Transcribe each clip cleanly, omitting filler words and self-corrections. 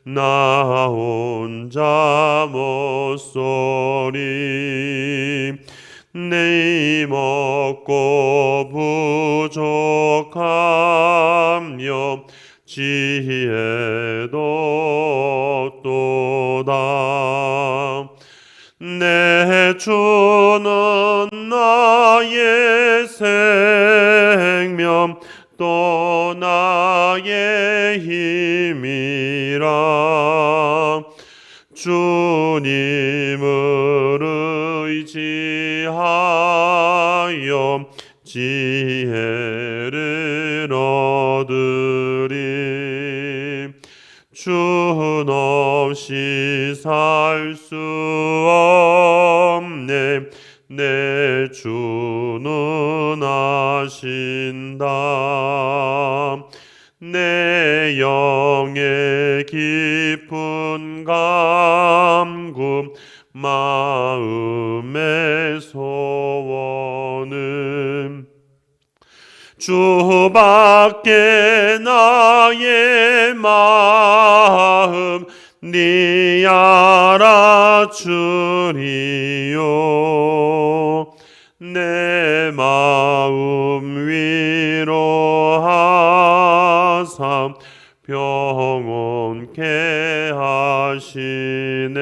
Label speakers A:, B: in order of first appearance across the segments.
A: 나 혼자 못소리. 내 먹고 부족하며 지혜도 없도다. 내 주는 나의 생명 또 나의 힘이라. 주님을 의지하여 지혜를 얻으리. 주 없이 살 수 없네. 내 주는 아신다. 내 영의 깊은 간구 마음의 소원은 주밖에 나의 마음 네 알아주리요. 내 마음 위로하사 평온케 하시네.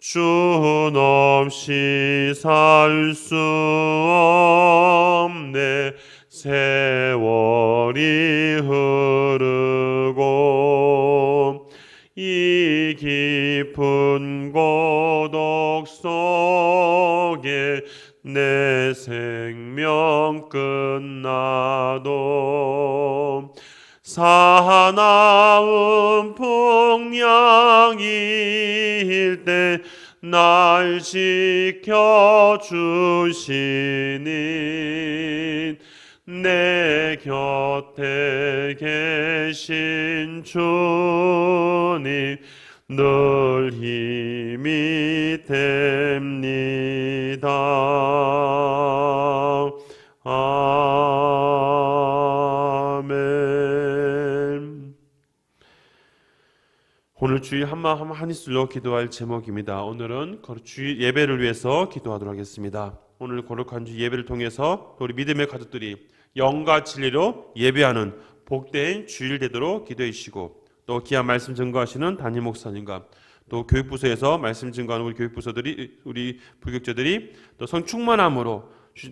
A: 주 없이 살 수 없네. 세월이 흐르고 이 깊은 고독 속에 내 생명 끝나도 사나운 풍랑일 때 날 지켜주시니 내 곁에 계신 주님 늘 힘이 됩니다. 아멘. 오늘 주일 한마음 한입술로 기도할 제목입니다. 오늘은 주일 예배를 위해서 기도하도록 하겠습니다. 오늘 거룩한 주 예배를 통해서 우리 믿음의 가족들이 영과 진리로 예배하는 복된 주일 되도록 기도해 주시고, 또 귀한 말씀 증거하시는 담임 목사님과 또 교육부서에서 말씀 증거하는 우리 교육부서들이, 우리 불교자들이 또 성충만함으로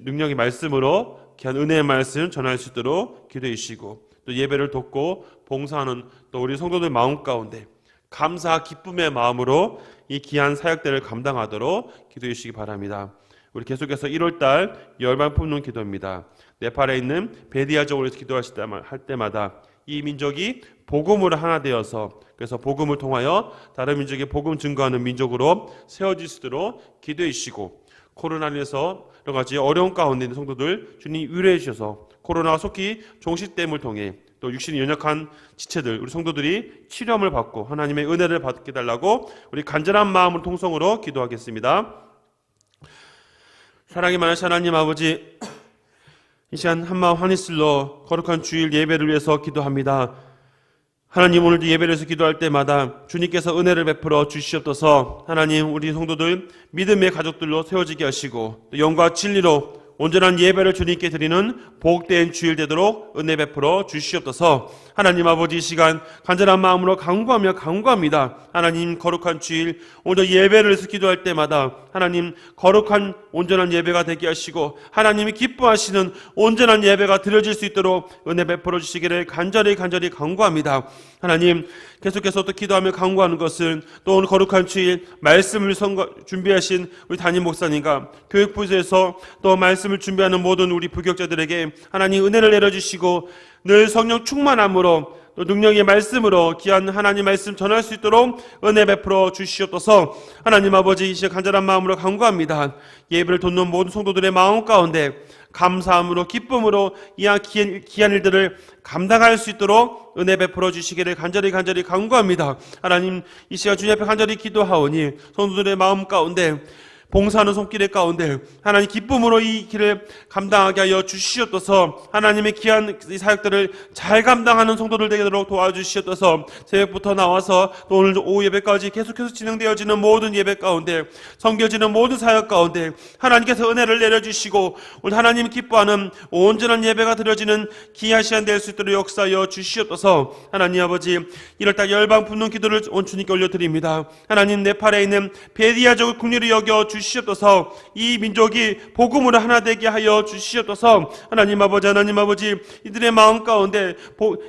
A: 능력의 말씀으로 귀한 은혜의 말씀 전할 수 있도록 기도해 주시고, 또 예배를 돕고 봉사하는 또 우리 성도들 마음 가운데 감사 기쁨의 마음으로 이 귀한 사역들을 감당하도록 기도해 주시기 바랍니다. 우리 계속해서 1월달 열방 품는 기도입니다. 네팔에 있는 베디아족으로 기도할 때마다 이 민족이 복음으로 하나 되어서, 그래서 복음을 통하여 다른 민족에 복음 증거하는 민족으로 세워질 수 있도록 기도해 주시고, 코로나로 인해서 여러 가지 어려운 가운데 있는 성도들 주님 위로해 주셔서 코로나가 속히 종식됨을 통해 또 육신이 연약한 지체들, 우리 성도들이 치료함을 받고 하나님의 은혜를 받게 달라고 우리 간절한 마음으로 통성으로 기도하겠습니다. 사랑이 많으신 하나님 아버지, 이 시간 한마음 한입술로 거룩한 주일 예배를 위해서 기도합니다. 하나님, 오늘도 예배를 위해서 기도할 때마다 주님께서 은혜를 베풀어 주시옵소서. 하나님, 우리 성도들 믿음의 가족들로 세워지게 하시고 또 영과 진리로 온전한 예배를 주님께 드리는 복된 주일 되도록 은혜 베풀어 주시옵소서. 하나님 아버지, 이 시간 간절한 마음으로 간구합니다. 하나님, 거룩한 주일 오늘 예배를 해서 기도할 때마다 하나님 거룩한 온전한 예배가 되게 하시고 하나님이 기뻐하시는 온전한 예배가 드려질 수 있도록 은혜 베풀어 주시기를 간절히 간구합니다. 하나님, 계속해서 또 기도하며 간구하는 것은 또 오늘 거룩한 주일 말씀을 준비하신 우리 담임 목사님과 교육부에서 또 말씀을 준비하는 모든 우리 부교육자들에게 하나님 은혜를 내려주시고 늘 성령 충만함으로 또 능력의 말씀으로 귀한 하나님 말씀 전할 수 있도록 은혜 베풀어 주시옵소서. 하나님 아버지, 이 시간 간절한 마음으로 간구합니다. 예배를 돕는 모든 성도들의 마음 가운데 감사함으로 기쁨으로 이 귀한 일들을 감당할 수 있도록 은혜 베풀어 주시기를 간절히 간구합니다. 하나님, 이 시간 주님 앞에 간절히 기도하오니 성도들의 마음 가운데 봉사하는 손길 가운데 하나님 기쁨으로 이 길을 감당하게 하여 주시옵소서. 하나님의 귀한 이 사역들을 잘 감당하는 성도들 되도록 도와주시옵소서. 새벽부터 나와서 또 오늘 오후 예배까지 계속해서 진행되어지는 모든 예배 가운데, 섬겨지는 모든 사역 가운데 하나님께서 은혜를 내려주시고 오늘 하나님 기뻐하는 온전한 예배가 드려지는 귀한 시간 될 수 있도록 역사하여 주시옵소서. 하나님 아버지, 이럴다 열방 품는 기도를 온 주님께 올려드립니다. 하나님, 네팔에 있는 베디아족을 긍휼히 여겨 주시옵소서. 이 민족이 복음으로 하나 되게 하여 주시옵소서. 하나님 아버지, 이들의 마음 가운데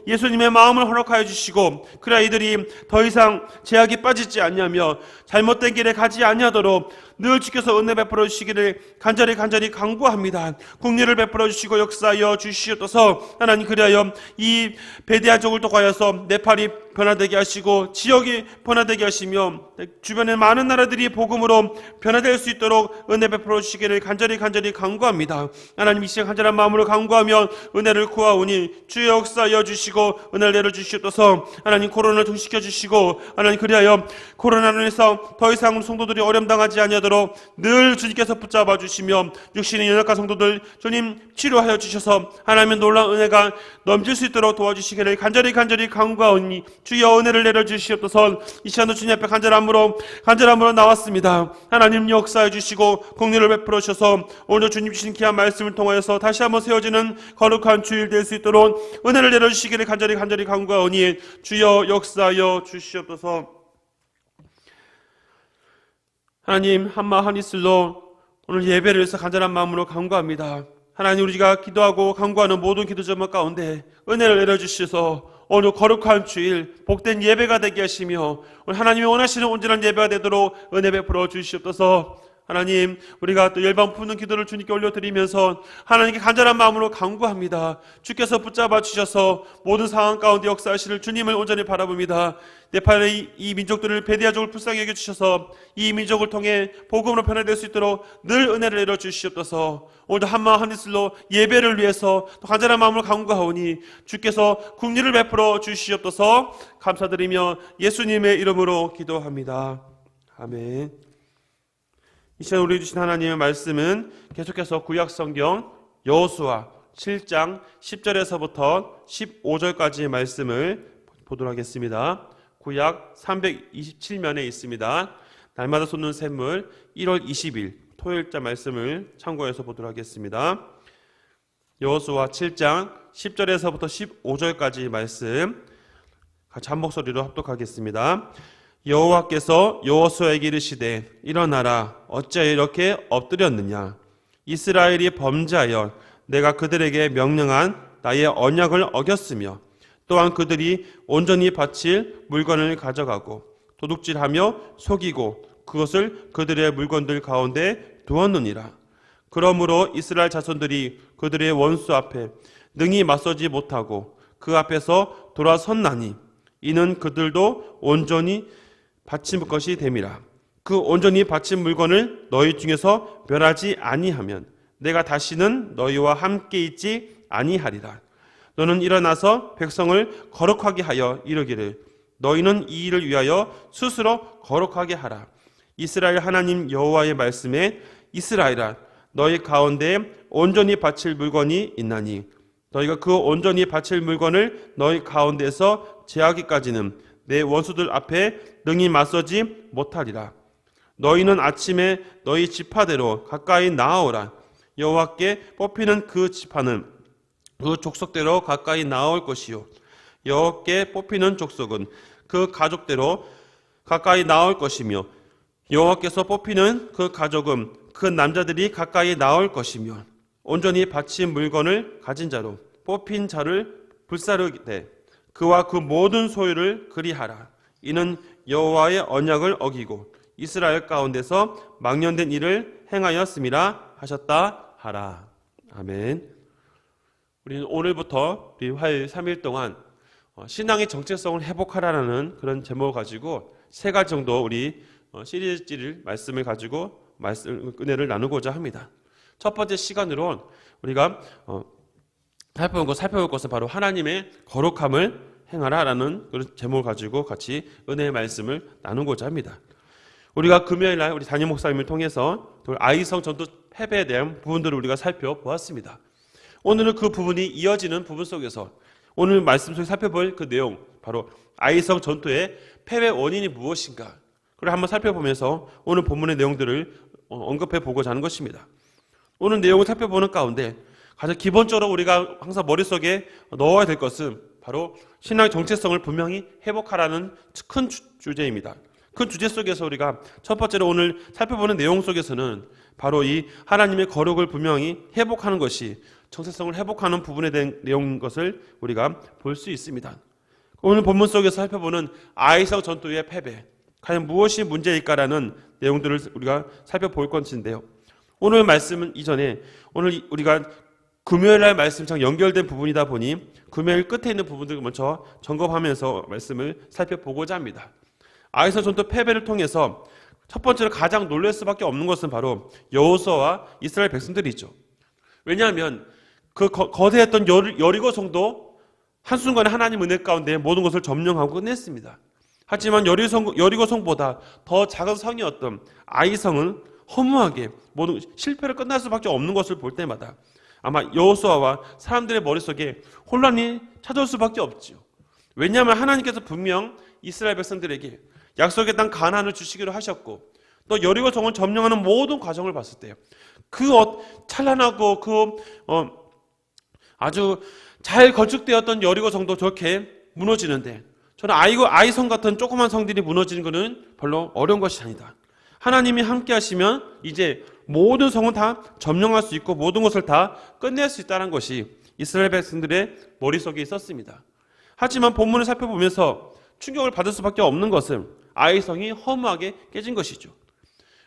A: 예수님의 마음을 허락하여 주시고, 그래야 이들이 더 이상 제약에 빠지지 않냐며 잘못된 길에 가지 아니하도록 늘 주께서 은혜 베풀어 주시기를 간절히 간구합니다. 긍휼을 베풀어 주시고 역사하여 주시옵소서. 하나님, 그리하여 이 베데아족을 통하여서 네팔이 변화되게 하시고 지역이 변화되게 하시며 주변의 많은 나라들이 복음으로 변화될 수 있도록 은혜 베풀어 주시기를 간절히 간구합니다. 하나님, 이 시간 간절한 마음으로 간구하며 은혜를 구하오니 주의 역사하여 주시고 은혜를 내려주시옵소서. 하나님, 코로나를 종식시켜 주시고 하나님, 그리하여 코로나로 인해서 더 이상 성도들이 어려움당하지 아니하도록 늘 주님께서 붙잡아 주시며 육신의 연약한 성도들 주님 치료하여 주셔서 하나님의 놀라운 은혜가 넘칠 수 있도록 도와주시기를 간절히 간구하오니 주여 은혜를 내려주시옵소서. 이 시간도 주님 앞에 간절함으로 나왔습니다. 하나님, 역사해 주시고 긍휼을 베풀어 주셔서 오늘 주님 주신 귀한 말씀을 통하여서 다시 한번 세워지는 거룩한 주일 될 수 있도록 은혜를 내려주시기를 간절히 간구하오니 주여 역사하여 주시옵소서. 하나님, 한마 한이슬로 오늘 예배를 위해서 간절한 마음으로 간구합니다. 하나님, 우리가 기도하고 간구하는 모든 기도 제목 가운데 은혜를 내려주셔서 오늘 거룩한 주일 복된 예배가 되게 하시며 오늘 하나님이 원하시는 온전한 예배가 되도록 은혜 베풀어 주시옵소서. 하나님, 우리가 또 열방 푸는 기도를 주님께 올려드리면서 하나님께 간절한 마음으로 간구합니다. 주께서 붙잡아 주셔서 모든 상황 가운데 역사하시는 주님을 온전히 바라봅니다. 네팔의 이 민족들을 베데아족을 불쌍히 여겨주셔서 이 민족을 통해 복음으로 변화될 수 있도록 늘 은혜를 내려주시옵소서. 오늘도 한마음 한이슬로 예배를 위해서 또 간절한 마음으로 간구하오니 주께서 긍휼을 베풀어 주시옵소서. 감사드리며 예수님의 이름으로 기도합니다. 아멘. 이 시간 우리 주신 하나님의 말씀은 계속해서 구약성경 여호수아 7장 10절에서부터 15절까지의 말씀을 보도록 하겠습니다. 구약 327면에 있습니다. 날마다 쏟는 샘물 1월 20일 토요일자 말씀을 참고해서 보도록 하겠습니다. 여호수아 7장 10절에서부터 15절까지의 말씀 같이 한 목소리로 합독하겠습니다. 여호와께서 여호수아에게 이르시되 일어나라, 어찌하여 이렇게 엎드렸느냐. 이스라엘이 범죄하여 내가 그들에게 명령한 나의 언약을 어겼으며 또한 그들이 온전히 바칠 물건을 가져가고 도둑질하며 속이고 그것을 그들의 물건들 가운데 두었느니라. 그러므로 이스라엘 자손들이 그들의 원수 앞에 능히 맞서지 못하고 그 앞에서 돌아섰나니 이는 그들도 온전히 바친 것이 됨이라. 그 온전히 바친 물건을 너희 중에서 멸하지 아니하면 내가 다시는 너희와 함께 있지 아니하리라. 너는 일어나서 백성을 거룩하게 하여 이르기를 너희는 이 일을 위하여 스스로 거룩하게 하라. 이스라엘 하나님 여호와의 말씀에 이스라엘아, 너희 가운데 온전히 바칠 물건이 있나니 너희가 그 온전히 바칠 물건을 너희 가운데서 제하기까지는 내 원수들 앞에 능히 맞서지 못하리라. 너희는 아침에 너희 지파대로 가까이 나아오라. 여호와께 뽑히는 그 지파는 그 족속대로 가까이 나아올 것이요 여호와께 뽑히는 족속은 그 가족대로 가까이 나아올 것이며 여호와께서 뽑히는 그 가족은 그 남자들이 가까이 나아올 것이며 온전히 바친 물건을 가진 자로 뽑힌 자를 불사르되 그와 그 모든 소유를 그리하라. 이는 여호와의 언약을 어기고 이스라엘 가운데서 망령된 일을 행하였음이라 하셨다 하라. 아멘. 우리는 오늘부터 우리 화요일 3일 동안 신앙의 정체성을 회복하라는 그런 제목을 가지고 3가지 정도 우리 시리즈를 말씀을 가지고 은혜를 나누고자 합니다. 첫 번째 시간으로 우리가 살펴볼 것은 바로 하나님의 거룩함을 행하라라는 그런 제목을 가지고 같이 은혜의 말씀을 나누고자 합니다. 우리가 금요일 날 우리 담임 목사님을 통해서 아이성 전투 패배에 대한 부분들을 우리가 살펴보았습니다. 오늘은 그 부분이 이어지는 부분 속에서 오늘 말씀 속에 살펴볼 그 내용, 바로 아이성 전투의 패배 원인이 무엇인가, 그걸 한번 살펴보면서 오늘 본문의 내용들을 언급해 보고자 하는 것입니다. 오늘 내용을 살펴보는 가운데 가장 기본적으로 우리가 항상 머릿속에 넣어야 될 것은 바로 신앙의 정체성을 분명히 회복하라는 큰 주제입니다. 그 주제 속에서 우리가 첫 번째로 오늘 살펴보는 내용 속에서는 바로 이 하나님의 거룩을 분명히 회복하는 것이 정체성을 회복하는 부분에 대한 내용인 것을 우리가 볼 수 있습니다. 오늘 본문 속에서 살펴보는 아이성 전투의 패배, 과연 무엇이 문제일까라는 내용들을 우리가 살펴볼 것인데요. 오늘 말씀은 이전에 오늘 우리가 금요일 날 말씀처럼 연결된 부분이다 보니 금요일 끝에 있는 부분들을 먼저 점검하면서 말씀을 살펴보고자 합니다. 아이성 전투 패배를 통해서 첫 번째로 가장 놀랄 수밖에 없는 것은 바로 여호수아와 이스라엘 백성들이죠. 왜냐하면 그 거대했던 여리고 성도 한순간에 하나님 은혜 가운데 모든 것을 점령하고 끝냈습니다. 하지만 여리고 성보다 더 작은 성이었던 아이성은 허무하게 모든 실패를 끝날 수밖에 없는 것을 볼 때마다 아마 여호수아와 사람들의 머릿속에 혼란이 찾아올 수밖에 없죠. 왜냐하면 하나님께서 분명 이스라엘 백성들에게 약속의 땅 가나안을 주시기로 하셨고 또 여리고 성을 점령하는 모든 과정을 봤을 때요, 그 찬란하고 아주 잘 건축되었던 여리고 성도 저렇게 무너지는데, 저는 아이성 같은 조그만 성들이 무너지는 것은 별로 어려운 것이 아니다. 하나님이 함께 하시면 이제 모든 성은 다 점령할 수 있고 모든 것을 다 끝낼 수 있다는 것이 이스라엘 백성들의 머릿속에 있었습니다. 하지만 본문을 살펴보면서 충격을 받을 수밖에 없는 것은 아이성이 허무하게 깨진 것이죠.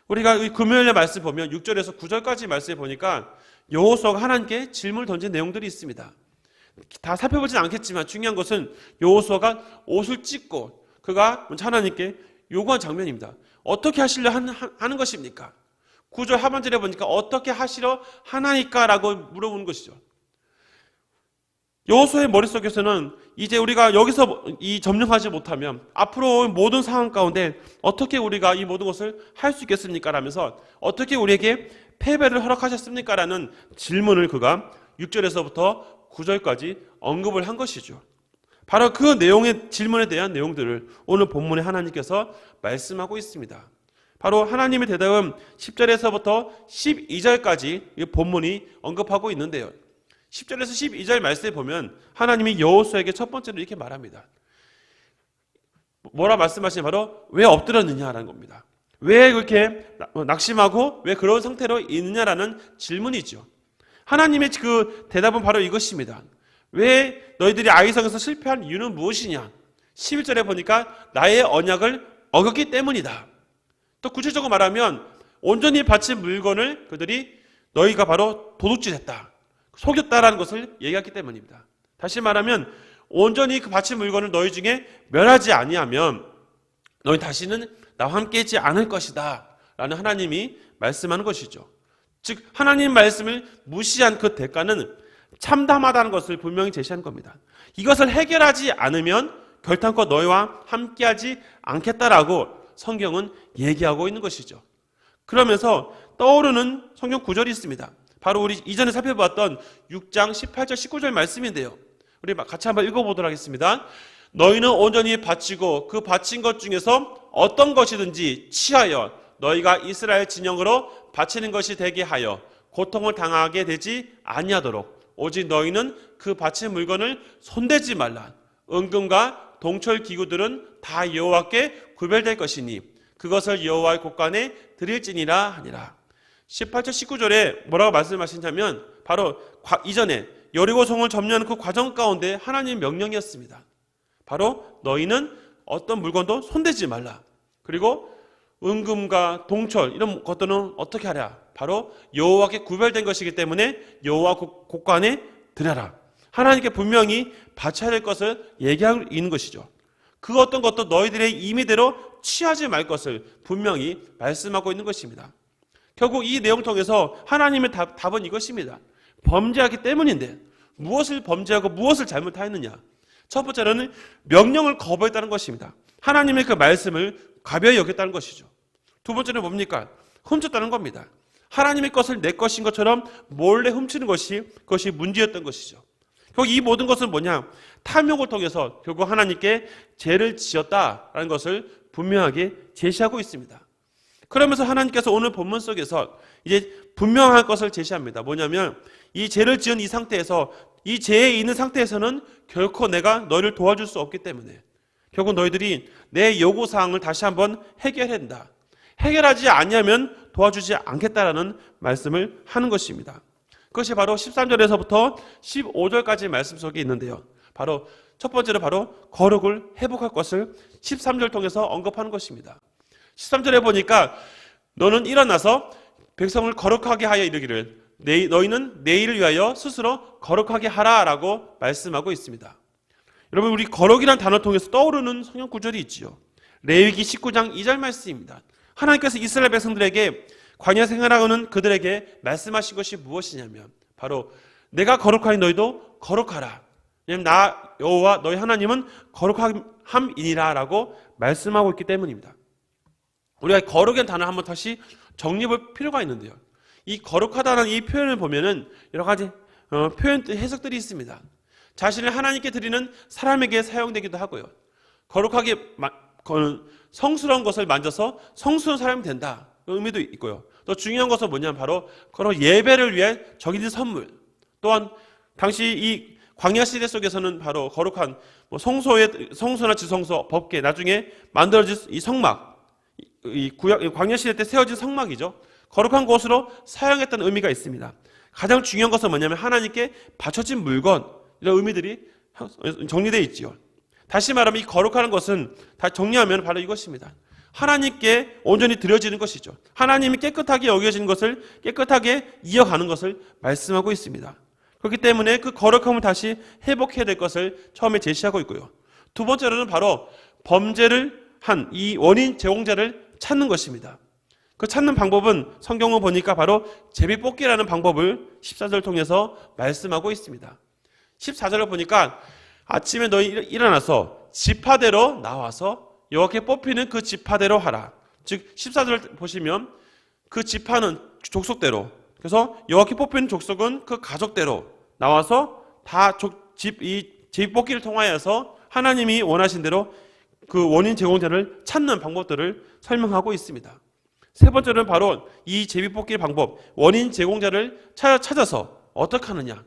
A: 우리가 금요일에 말씀 보면 6절에서 9절까지 말씀을 보니까 여호수아가 하나님께 질문을 던진 내용들이 있습니다. 다 살펴보진 않겠지만 중요한 것은 여호수아가 옷을 찢고 그가 하나님께 요구한 장면입니다. 어떻게 하시려 하는 것입니까? 9절 하반절에 보니까 어떻게 하시려 하나이까라고 물어보는 것이죠. 여호수아의 머릿속에서는 이제 우리가 여기서 이 점령하지 못하면 앞으로 모든 상황 가운데 어떻게 우리가 이 모든 것을 할 수 있겠습니까? 라면서 어떻게 우리에게 패배를 허락하셨습니까? 라는 질문을 그가 6절에서부터 9절까지 언급을 한 것이죠. 바로 그 내용의 질문에 대한 내용들을 오늘 본문에 하나님께서 말씀하고 있습니다. 바로 하나님의 대답은 10절에서부터 12절까지 이 본문이 언급하고 있는데요. 10절에서 12절 말씀에 보면 하나님이 여호수아에게 첫 번째로 이렇게 말합니다. 뭐라 말씀하시면 바로 왜 엎드렸느냐라는 겁니다. 왜 그렇게 낙심하고 왜 그런 상태로 있느냐라는 질문이죠. 하나님의 그 대답은 바로 이것입니다. 왜 너희들이 아이성에서 실패한 이유는 무엇이냐? 11절에 보니까 나의 언약을 어겼기 때문이다. 또 구체적으로 말하면 온전히 바친 물건을 그들이 너희가 바로 도둑질했다, 속였다라는 것을 얘기했기 때문입니다. 다시 말하면 온전히 그 바친 물건을 너희 중에 멸하지 아니하면 너희 다시는 나와 함께 있지 않을 것이다 라는 하나님이 말씀하는 것이죠. 즉 하나님 말씀을 무시한 그 대가는 참담하다는 것을 분명히 제시한 겁니다. 이것을 해결하지 않으면 결단코 너희와 함께하지 않겠다라고 성경은 얘기하고 있는 것이죠. 그러면서 떠오르는 성경 구절이 있습니다. 바로 우리 이전에 살펴봤던 6장 18절 19절 말씀인데요. 우리 같이 한번 읽어보도록 하겠습니다. 너희는 온전히 바치고 그 바친 것 중에서 어떤 것이든지 취하여 너희가 이스라엘 진영으로 바치는 것이 되게 하여 고통을 당하게 되지 아니하도록 오직 너희는 그 바친 물건을 손대지 말라. 은금과 동철 기구들은 다 여호와께 구별될 것이니 그것을 여호와의 곳간에 드릴지니라 하니라. 18절 19절에 뭐라고 말씀하시냐면 바로 이전에 여리고 성을 점령하는 그 과정 가운데 하나님의 명령이었습니다. 바로 너희는 어떤 물건도 손대지 말라. 그리고 은금과 동철 이런 것들은 어떻게 하랴? 바로 여호와께 구별된 것이기 때문에 여호와 곳간에 드려라. 하나님께 분명히 바쳐야 될 것을 얘기하고 있는 것이죠. 그 어떤 것도 너희들의 임의대로 취하지 말 것을 분명히 말씀하고 있는 것입니다. 결국 이 내용을 통해서 하나님의 답은 이것입니다. 범죄하기 때문인데 무엇을 범죄하고 무엇을 잘못하였느냐? 첫 번째로는 명령을 거부했다는 것입니다. 하나님의 그 말씀을 가벼이 여겼다는 것이죠. 두 번째는 뭡니까? 훔쳤다는 겁니다. 하나님의 것을 내 것인 것처럼 몰래 훔치는 그것이 문제였던 것이죠. 결국 이 모든 것은 뭐냐? 탐욕을 통해서 결국 하나님께 죄를 지었다라는 것을 분명하게 제시하고 있습니다. 그러면서 하나님께서 오늘 본문 속에서 이제 분명한 것을 제시합니다. 뭐냐면 이 죄를 지은 이 상태에서, 이 죄에 있는 상태에서는 결코 내가 너희를 도와줄 수 없기 때문에 결국 너희들이 내 요구사항을 다시 한번 해결해야 된다. 해결하지 않으면 도와주지 않겠다라는 말씀을 하는 것입니다. 그것이 바로 13절에서부터 15절까지 말씀 속에 있는데요. 바로 첫 번째로 바로 거룩을 회복할 것을 13절 통해서 언급하는 것입니다. 13절에 보니까 너는 일어나서 백성을 거룩하게 하여 이르기를 너희는 내일을 위하여 스스로 거룩하게 하라라고 말씀하고 있습니다. 여러분, 우리 거룩이라는 단어 통해서 떠오르는 성경 구절이 있지요. 레위기 19장 2절 말씀입니다. 하나님께서 이스라엘 백성들에게 광야 생활하는 그들에게 말씀하신 것이 무엇이냐면 바로 내가 거룩하니 너희도 거룩하라. 왜냐하면 나 여호와 너희 하나님은 거룩함이니라 라고 말씀하고 있기 때문입니다. 우리가 거룩의 단어를 한번 다시 정리해볼 필요가 있는데요. 이 거룩하다는 이 표현을 보면은 여러 가지 표현 해석들이 있습니다. 자신을 하나님께 드리는 사람에게 사용되기도 하고요. 거룩하게 성스러운 것을 만져서 성스러운 사람이 된다. 그 의미도 있고요. 또 중요한 것은 뭐냐면 바로 그런 예배를 위해 정해진 선물. 또한 당시 이 광야 시대 속에서는 바로 거룩한 성소나 지성소, 법궤, 나중에 만들어진 이 성막, 이 광야 시대 때 세워진 성막이죠. 거룩한 곳으로 사용했다는 의미가 있습니다. 가장 중요한 것은 뭐냐면 하나님께 바쳐진 물건, 이런 의미들이 정리되어 있지요. 다시 말하면 이 거룩하는 것은 다 정리하면 바로 이것입니다. 하나님께 온전히 드려지는 것이죠. 하나님이 깨끗하게 여겨지는 것을 깨끗하게 이어가는 것을 말씀하고 있습니다. 그렇기 때문에 그 거룩함을 다시 회복해야 될 것을 처음에 제시하고 있고요. 두 번째로는 바로 범죄를 한 이 원인 제공자를 찾는 것입니다. 그 찾는 방법은 성경을 보니까 바로 제비뽑기라는 방법을 14절 통해서 말씀하고 있습니다. 14절을 보니까 아침에 너희 일어나서 지파대로 나와서 여호와께 뽑히는 그 지파대로 하라. 즉 14절 보시면 그 지파는 족속대로, 그래서 여호와께 뽑히는 족속은 그 가족대로 나와서 다 이 제비뽑기를 통하여서 하나님이 원하신 대로 그 원인 제공자를 찾는 방법들을 설명하고 있습니다. 세 번째는 바로 이 제비뽑기 방법, 원인 제공자를 찾아서 어떻게 하느냐.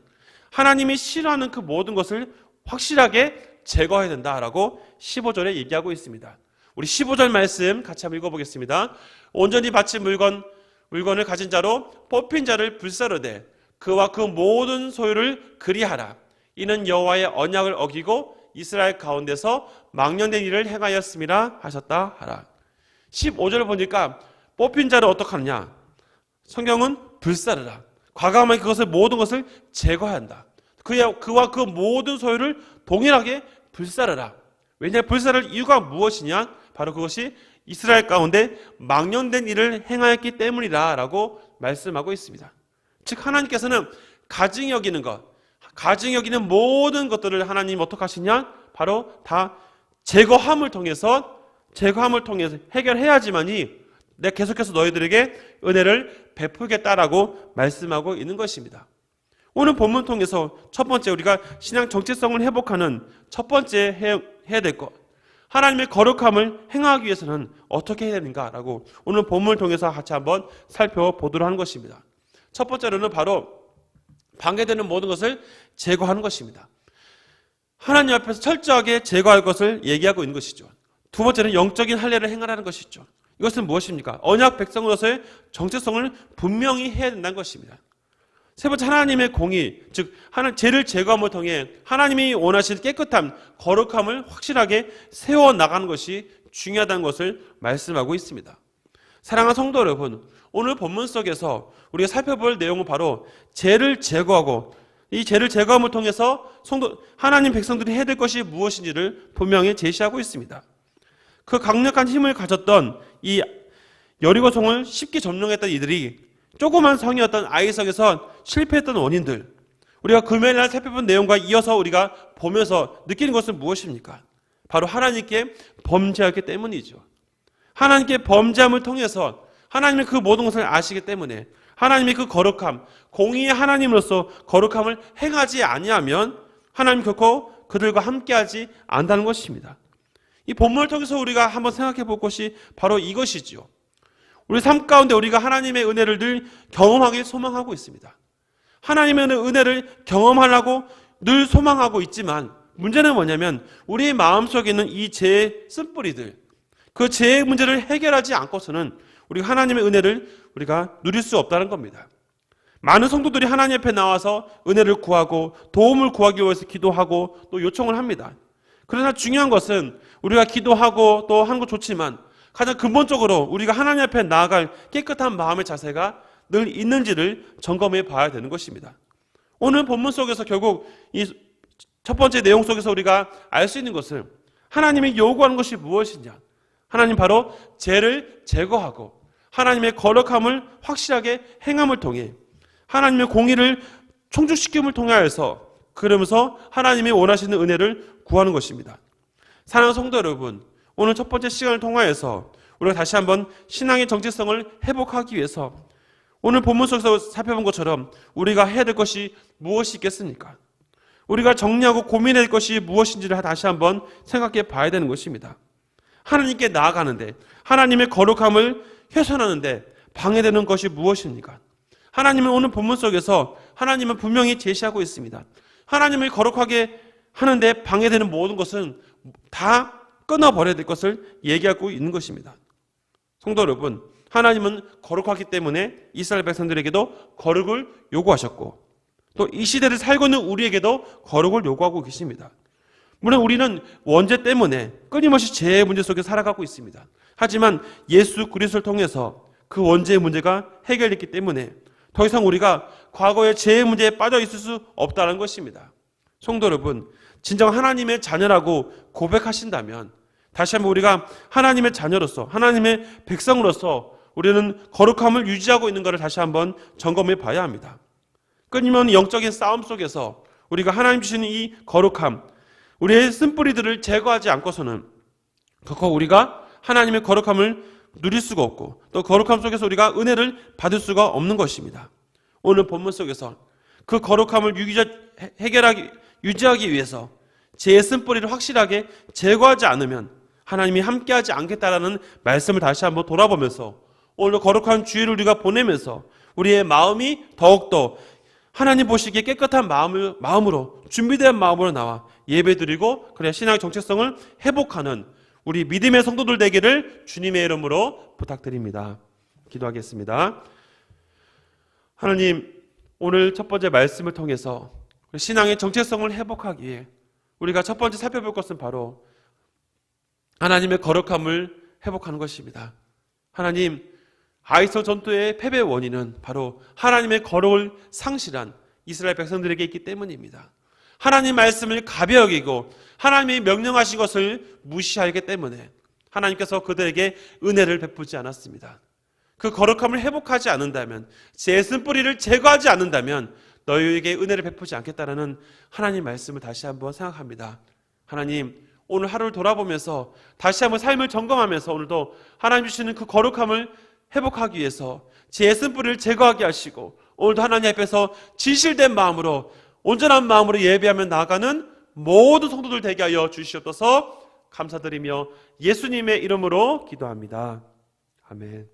A: 하나님이 싫어하는 그 모든 것을 확실하게 제거해야 된다라고 15절에 얘기하고 있습니다. 우리 15절 말씀 같이 한번 읽어보겠습니다. 온전히 바친 물건을 가진 자로 뽑힌 자를 불사르되 그와 그 모든 소유를 그리하라. 이는 여호와의 언약을 어기고 이스라엘 가운데서 망령된 일을 행하였음이라 하셨다 하라. 15절을 보니까 뽑힌 자를 어떻게 하느냐. 성경은 불사르라. 과감하게 그것을 모든 것을 제거한다. 그와 그 모든 소유를 동일하게 불사르라. 왜냐하면 불사를 이유가 무엇이냐? 바로 그것이 이스라엘 가운데 망령된 일을 행하였기 때문이다 라고 말씀하고 있습니다. 즉 하나님께서는 가증히 여기는 것, 가증히 여기는 모든 것들을 하나님 어떻게 하시냐? 바로 다 제거함을 통해서 해결해야지만이 내가 계속해서 너희들에게 은혜를 베풀겠다라고 말씀하고 있는 것입니다. 오늘 본문 통해서 첫 번째 우리가 신앙 정체성을 회복하는 첫 번째 해야 될 것, 하나님의 거룩함을 행하기 위해서는 어떻게 해야 되는가라고 오늘 본문을 통해서 같이 한번 살펴보도록 하는 것입니다. 첫 번째로는 바로 방해되는 모든 것을 제거하는 것입니다. 하나님 앞에서 철저하게 제거할 것을 얘기하고 있는 것이죠. 두 번째는 영적인 할례를 행하라는 것이죠. 이것은 무엇입니까? 언약 백성으로서의 정체성을 분명히 해야 된다는 것입니다. 세 번째, 하나님의 공의, 즉 죄를 제거함을 통해 하나님이 원하시는 깨끗함, 거룩함을 확실하게 세워나가는 것이 중요하다는 것을 말씀하고 있습니다. 사랑하는 성도 여러분, 오늘 본문 속에서 우리가 살펴볼 내용은 바로 죄를 제거하고 이 죄를 제거함을 통해서 하나님 백성들이 해야 될 것이 무엇인지를 분명히 제시하고 있습니다. 그 강력한 힘을 가졌던 이 여리고성을 쉽게 점령했던 이들이 조그만 성이었던 아이성에서 실패했던 원인들, 우리가 금요일 날 살펴본 내용과 이어서 우리가 보면서 느끼는 것은 무엇입니까? 바로 하나님께 범죄하기 때문이죠. 하나님께 범죄함을 통해서 하나님의 그 모든 것을 아시기 때문에 하나님의 그 거룩함, 공의의 하나님으로서 거룩함을 행하지 아니하면 하나님 결코 그들과 함께하지 않는다는 것입니다. 이 본문을 통해서 우리가 한번 생각해 볼 것이 바로 이것이지요. 우리 삶 가운데 우리가 하나님의 은혜를 늘 경험하길 소망하고 있습니다. 하나님의 은혜를 경험하려고 늘 소망하고 있지만 문제는 뭐냐면 우리의 마음속에 있는 이 죄의 쓴뿌리들, 그 죄의 문제를 해결하지 않고서는 우리가 하나님의 은혜를 우리가 누릴 수 없다는 겁니다. 많은 성도들이 하나님 앞에 나와서 은혜를 구하고 도움을 구하기 위해서 기도하고 또 요청을 합니다. 그러나 중요한 것은 우리가 기도하고 또 하는 것 좋지만 가장 근본적으로 우리가 하나님 앞에 나아갈 깨끗한 마음의 자세가 늘 있는지를 점검해 봐야 되는 것입니다. 오늘 본문 속에서 결국 이 첫 번째 내용 속에서 우리가 알 수 있는 것은 하나님이 요구하는 것이 무엇이냐? 하나님 바로 죄를 제거하고 하나님의 거룩함을 확실하게 행함을 통해 하나님의 공의를 충족시킴을 통하여서 그러면서 하나님이 원하시는 은혜를 구하는 것입니다. 사랑하는 성도 여러분, 오늘 첫 번째 시간을 통하여서 우리가 다시 한번 신앙의 정체성을 회복하기 위해서 오늘 본문 속에서 살펴본 것처럼 우리가 해야 될 것이 무엇이 있겠습니까? 우리가 정리하고 고민해야 될 것이 무엇인지를 다시 한번 생각해 봐야 되는 것입니다. 하나님께 나아가는데 하나님의 거룩함을 훼손하는데 방해되는 것이 무엇입니까? 하나님은 오늘 본문 속에서 하나님은 분명히 제시하고 있습니다. 하나님을 거룩하게 하는데 방해되는 모든 것은 다 끊어버려야 될 것을 얘기하고 있는 것입니다. 성도 여러분, 하나님은 거룩하기 때문에 이스라엘 백성들에게도 거룩을 요구하셨고 또 이 시대를 살고 있는 우리에게도 거룩을 요구하고 계십니다. 물론 우리는 원죄 때문에 끊임없이 죄의 문제 속에 살아가고 있습니다. 하지만 예수 그리스도를 통해서 그 원죄의 문제가 해결됐기 때문에 더 이상 우리가 과거의 죄의 문제에 빠져 있을 수 없다는 것입니다. 성도 여러분, 진정 하나님의 자녀라고 고백하신다면 다시 한번 우리가 하나님의 자녀로서 하나님의 백성으로서 우리는 거룩함을 유지하고 있는 것을 다시 한번 점검해 봐야 합니다. 끊임없는 영적인 싸움 속에서 우리가 하나님 주시는 이 거룩함, 우리의 쓴뿌리들을 제거하지 않고서는 결코 우리가 하나님의 거룩함을 누릴 수가 없고 또 거룩함 속에서 우리가 은혜를 받을 수가 없는 것입니다. 오늘 본문 속에서 그 거룩함을 유지하기 위해서 죄의 쓴뿌리를 확실하게 제거하지 않으면 하나님이 함께하지 않겠다라는 말씀을 다시 한번 돌아보면서 오늘 거룩한 주일을 우리가 보내면서 우리의 마음이 더욱더 하나님 보시기에 깨끗한 마음으로 준비된 마음으로 나와 예배드리고 그래야 신앙의 정체성을 회복하는 우리 믿음의 성도들 되기를 주님의 이름으로 부탁드립니다. 기도하겠습니다. 하나님, 오늘 첫 번째 말씀을 통해서 신앙의 정체성을 회복하기에 우리가 첫 번째 살펴볼 것은 바로 하나님의 거룩함을 회복하는 것입니다. 하나님, 아이서 전투의 패배 원인은 바로 하나님의 거룩을 상실한 이스라엘 백성들에게 있기 때문입니다. 하나님 말씀을 가벼이 여기고 하나님이 명령하신 것을 무시하기 때문에 하나님께서 그들에게 은혜를 베푸지 않았습니다. 그 거룩함을 회복하지 않는다면, 제 쓴뿌리를 제거하지 않는다면 너희에게 은혜를 베푸지 않겠다라는 하나님 말씀을 다시 한번 생각합니다. 하나님, 오늘 하루를 돌아보면서 다시 한번 삶을 점검하면서 오늘도 하나님 주시는 그 거룩함을 회복하기 위해서 제 쓴뿌리를 제거하게 하시고 오늘도 하나님 앞에서 진실된 마음으로 온전한 마음으로 예배하며 나아가는 모든 성도들 되게 하여 주시옵소서. 감사드리며 예수님의 이름으로 기도합니다. 아멘.